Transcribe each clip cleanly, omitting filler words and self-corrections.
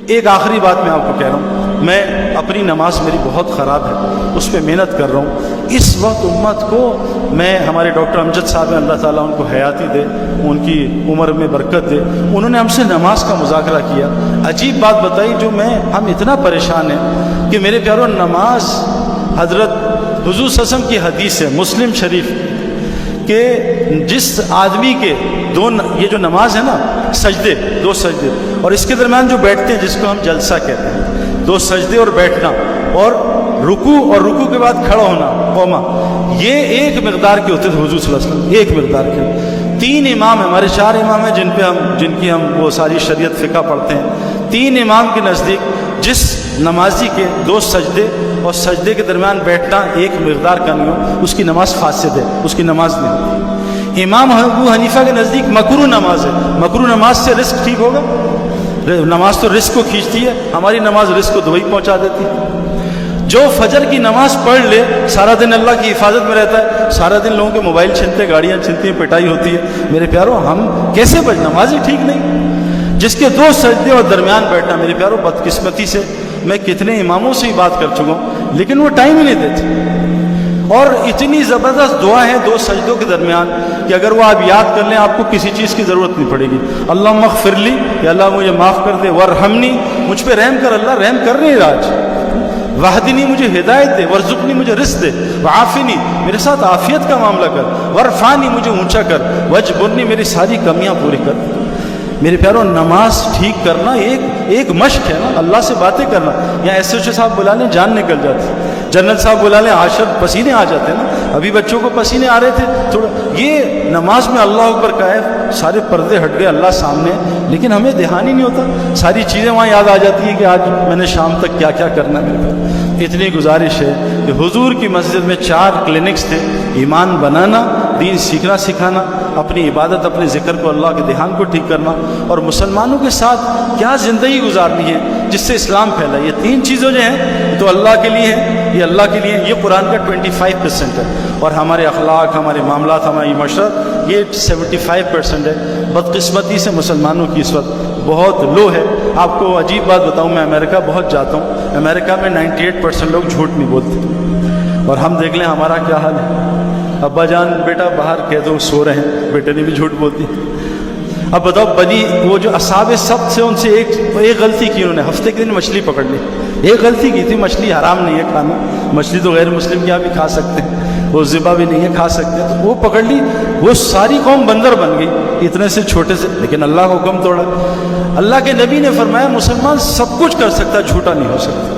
ایک آخری بات میں آپ کو کہہ رہا ہوں، میں اپنی نماز میری بہت خراب ہے، اس پہ محنت کر رہا ہوں۔ اس وقت امت کو میں، ہمارے ڈاکٹر امجد صاحب ہیں، اللہ تعالیٰ ان کو حیاتی دے، ان کی عمر میں برکت دے، انہوں نے ہم سے نماز کا مذاکرہ کیا، عجیب بات بتائی جو ہم اتنا پریشان ہیں کہ میرے پیاروں، نماز حضرت حضور صلی اللہ علیہ وسلم کی حدیث ہے مسلم شریف کہ جس آدمی کے یہ جو نماز ہے نا، سجدے، 2 سجدے اور اس کے درمیان جو بیٹھتے ہیں جس کو ہم جلسہ کہتے ہیں، 2 سجدے اور بیٹھنا اور رکوع کے بعد کھڑا ہونا، قوما، یہ ایک مقدار کے ہوتے تھے حضور صلی اللہ علیہ وسلم، ایک مقدار کے۔ 3 امام ہیں، ہمارے 4 امام ہیں جن کی ہم وہ ساری شریعت فقہ پڑھتے ہیں۔ 3 امام کے نزدیک جس نمازی کے 2 سجدے اور سجدے کے درمیان بیٹھنا ایک مقدار کا نہیں ہو، اس کی نماز فاسد ہے، اس کی نماز نہیں ہوتی۔ امام ابو حنیفہ کے نزدیک مکروہ نماز ہے، مکروہ نماز سے رزق ٹھیک ہوگا؟ نماز تو رزق کو کھینچتی ہے، ہماری نماز رزق کو دبئی پہنچا دیتی ہے۔ جو فجر کی نماز پڑھ لے سارا دن اللہ کی حفاظت میں رہتا ہے، سارا دن لوگوں کے موبائل چھنتے، گاڑیاں چھنتی ہیں، پٹائی ہوتی ہے۔ میرے پیاروں، ہم کیسے نماز ہی ٹھیک نہیں؟ جس کے 2 سجدے اور درمیان بیٹھنا، میرے پیاروں، بدقسمتی سے میں کتنے اماموں سے ہی بات کر چکا ہوں، لیکن وہ ٹائم ہی نہیں دیتے۔ اور اتنی زبردست دعا ہے 2 سجدوں کے درمیان کہ اگر وہ آپ یاد کر لیں آپ کو کسی چیز کی ضرورت نہیں پڑے گی۔ اللہم اغفر لی، یا اللہ مجھے معاف کر دے، ورحمنی، مجھ پہ رحم کر، اللہ رحم کر رہے ہیں آج، وحدنی، مجھے ہدایت دے، ورزقنی، مجھے رزق دے، وعافنی، میرے ساتھ عافیت کا معاملہ کر، ورفعنی، مجھے اونچا کر، وجبرنی، میری ساری کمیاں پوری کر۔ میرے پیاروں، نماز ٹھیک کرنا ایک مشق ہے نا، اللہ سے باتیں کرنا۔ یہاں ایس ایچ او صاحب بلا لیں جان نکل جاتی، جنرل صاحب بلا لیں عاشر پسینے آ جاتے ہیں نا، ابھی بچوں کو پسینے آ رہے تھے تھوڑا۔ یہ نماز میں اللہ اکبر کا ہے، سارے پردے ہٹ گئے، اللہ سامنے، لیکن ہمیں دھیان ہی نہیں ہوتا، ساری چیزیں وہاں یاد آ جاتی ہیں کہ آج میں نے شام تک کیا کیا کرنا ہے۔ میرے پاس اتنی گزارش ہے کہ حضور کی مسجد میں 4 کلینکس تھے، ایمان بنانا، دین سیکھنا سکھانا، اپنی عبادت، اپنے ذکر کو، اللہ کے دھیان کو ٹھیک کرنا، اور مسلمانوں کے ساتھ کیا زندگی گزارنی ہے جس سے اسلام پھیلا۔ یہ 3 چیزیں جو ہیں تو اللہ کے لیے ہیں، یہ اللہ کے لیے، یہ قرآن کا 25% ہے، اور ہمارے اخلاق، ہمارے معاملات، ہماری معاشرت، یہ 75% ہے۔ بدقسمتی سے مسلمانوں کی اس وقت بہت لو ہے۔ آپ کو عجیب بات بتاؤں، میں امریکہ بہت جاتا ہوں، امریکہ میں 98% لوگ جھوٹ نہیں بولتے، اور ہم دیکھ لیں ہمارا کیا حال ہے۔ ابا جان بیٹا باہر کہہ دو سو رہے ہیں، بیٹے نے بھی جھوٹ بول دی۔ اب بتاؤ، وہ جو اصحاب سبت سے ان سے ایک غلطی کی، انہوں نے ہفتے کے دن مچھلی پکڑ لی، ایک غلطی کی تھی، مچھلی حرام نہیں ہے کھانا، مچھلی تو غیر مسلم کے یہاں بھی کھا سکتے ہیں، وہ ذبح بھی نہیں ہے، کھا سکتے ہیں، تو وہ پکڑ لی، وہ ساری قوم بندر بن گئی اتنے سے چھوٹے سے، لیکن اللہ کا حکم توڑا۔ اللہ کے نبی نے فرمایا مسلمان سب کچھ کر سکتا، جھوٹا نہیں ہو سکتا۔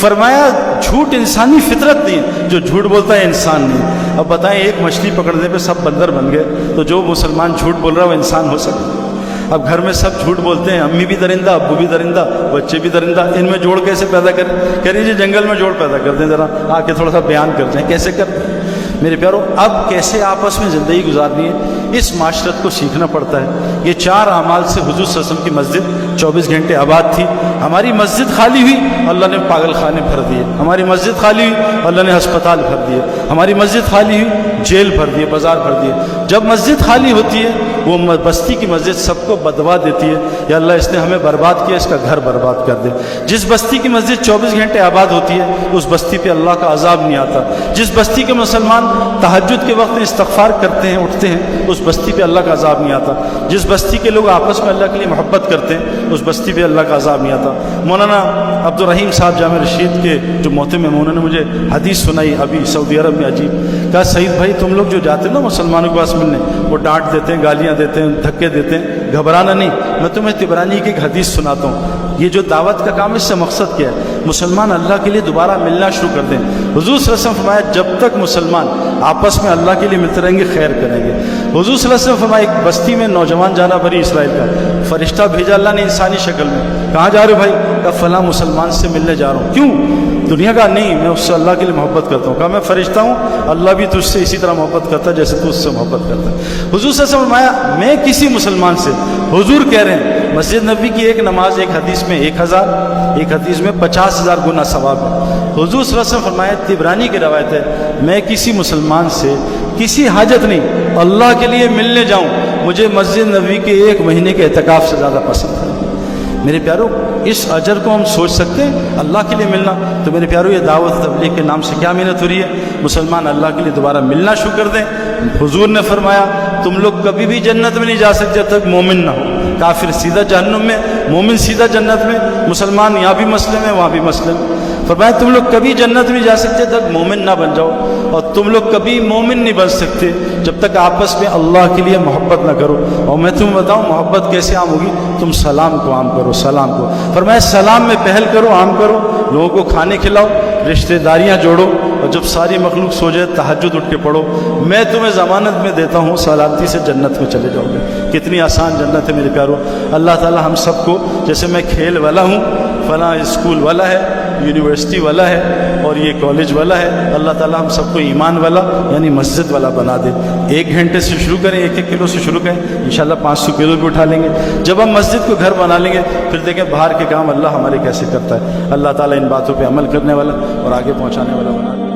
فرمایا جھوٹ انسانی فطرت نہیں، جو جھوٹ بولتا ہے انسان نہیں۔ اب بتائیں، ایک مچھلی پکڑنے پہ سب بندر بن گئے، تو جو مسلمان جھوٹ بول رہا ہے وہ انسان ہو سکتا؟ اب گھر میں سب جھوٹ بولتے ہیں، امی بھی درندہ، ابو بھی درندہ، بچے بھی درندہ، ان میں جوڑ کیسے پیدا کریں؟ کہہ رہی جی جنگل میں جوڑ پیدا کر دیں، ذرا آ کے تھوڑا سا بیان کر دیں کیسے کرتے ہیں۔ میرے پیاروں، اب کیسے آپس میں زندگی گزارنی ہے، اس معاشرت کو سیکھنا پڑتا ہے۔ یہ 4 اعمال سے حضور صلی اللہ علیہ وسلم کی مسجد 24 گھنٹے آباد تھی۔ ہماری مسجد خالی ہوئی، اللہ نے پاگل خانے بھر دیے، ہماری مسجد خالی ہوئی، اللہ نے ہسپتال بھر دیے، ہماری مسجد خالی ہوئی، جیل بھر دیے، بازار بھر دیے۔ جب مسجد خالی ہوتی ہے، وہ بستی کی مسجد سب کو بدوا دیتی ہے، یا اللہ اس نے ہمیں برباد کیا، اس کا گھر برباد کر دے۔ جس بستی کی مسجد 24 گھنٹے آباد ہوتی ہے، اس بستی پہ اللہ کا عذاب نہیں آتا۔ جس بستی کے مسلمان تہجد کے وقت استغفار کرتے ہیں، اٹھتے ہیں، اس بستی پہ اللہ کا عذاب نہیں آتا۔ جس بستی کے لوگ آپس میں اللہ کے لیے محبت کرتے ہیں، اس بستی پہ اللہ کا عذاب نہیں آتا۔ مولانا عبدالرحیم صاحب جامع رشید کے جو محترم ہیں، انہوں نے مجھے حدیث سنائی ابھی سعودی عرب میں، عجیب، کہا سعید بھائی تم لوگ جو جاتے ہیں نا مسلمانوں کے پاس ملنے، وہ ڈانٹ دیتے ہیں، گالیاں دیتے ہیں، دھکے دیتے ہیں، گھبرانا نہیں، میں تمہیں طبرانی کی ایک حدیث سناتا ہوں۔ یہ جو دعوت کا کام، اس سے مقصد کیا ہے؟ مسلمان اللہ کے لیے دوبارہ ملنا شروع کر دیں۔ حضور صلی اللہ علیہ وسلم فرمایا جب تک مسلمان آپس میں اللہ کے لیے ملتے رہیں گے، خیر کریں گے۔ حضور صلی اللہ علیہ وسلم فرمایا ایک بستی میں نوجوان جانا بنی اسرائیل کا، فرشتہ بھیجا اللہ نے انسانی شکل میں، کہاں جا رہے ہو بھائی؟ کہا فلاں مسلمان سے ملنے جا رہا ہوں۔ کیوں؟ دنیا کا نہیں، میں اس سے اللہ کے لیے محبت کرتا ہوں۔ کہا میں فرشتہ ہوں، اللہ بھی تجھ سے اسی طرح محبت کرتا ہے جیسے تو اس سے محبت کرتا ہے۔ حضور صلی اللہ علیہ وسلم فرمایا میں کسی مسلمان سے، حضور کہہ رہے ہیں مسجد نبی کی ایک نماز ایک حدیث میں 1000، ایک حدیث میں 50,000 گنا ثواب ہے۔ حضور صلی اللہ علیہ وسلم فرمایا، طبرانی کی روایت ہے، میں کسی مسلمان سے کسی حاجت نہیں، اللہ کے لیے ملنے جاؤں، مجھے مسجد نبی کے 1 مہینے کے اعتکاف سے زیادہ پسند ہے۔ میرے پیارو اس اجر کو ہم سوچ سکتے ہیں اللہ کے لیے ملنا؟ تو میرے پیارو یہ دعوت تبلیغ کے نام سے کیا محنت ہو رہی ہے؟ مسلمان اللہ کے لیے دوبارہ ملنا شروع کر دیں۔ حضور نے فرمایا تم لوگ کبھی بھی جنت میں نہیں جا سکتے جب تک مومن نہ ہو، کافر سیدھا جہنم میں، مومن سیدھا جنت میں، مسلمان یہاں بھی مسلم ہے وہاں بھی مسلم۔ فرمایا تم لوگ کبھی جنت میں جا سکتے جب تک مومن نہ بن جاؤ، اور تم لوگ کبھی مومن نہیں بن سکتے جب تک آپس میں اللہ کے لیے محبت نہ کرو۔ اور میں تمہیں بتاؤں محبت کیسے عام ہوگی؟ تم سلام کو عام کرو، سلام کو۔ فرمایا سلام میں پہل کرو، عام کرو، لوگوں کو کھانے کھلاؤ، رشتہ داریاں جوڑو، اور جب ساری مخلوق سو جائے تہجد اٹھ کے پڑھو، میں تمہیں ضمانت میں دیتا ہوں سلامتی سے جنت میں چلے جاؤ گے۔ کتنی آسان جنت ہے میرے پیارو۔ اللہ تعالی ہم سب کو، جیسے میں کھیل والا ہوں، فلاں اسکول والا ہے، یونیورسٹی والا ہے، اور یہ کالج والا ہے، اللہ تعالی ہم سب کو ایمان والا یعنی مسجد والا بنا دے۔ 1 گھنٹے سے شروع کریں، 1-1 کلو سے شروع کریں، انشاءاللہ 500 کلو بھی اٹھا لیں گے۔ جب ہم مسجد کو گھر بنا لیں گے پھر دیکھیں باہر کے کام اللہ ہمارے کیسے کرتا ہے۔ اللہ تعالیٰ ان باتوں پہ عمل کرنے والا اور آگے پہنچانے والا بنا دے۔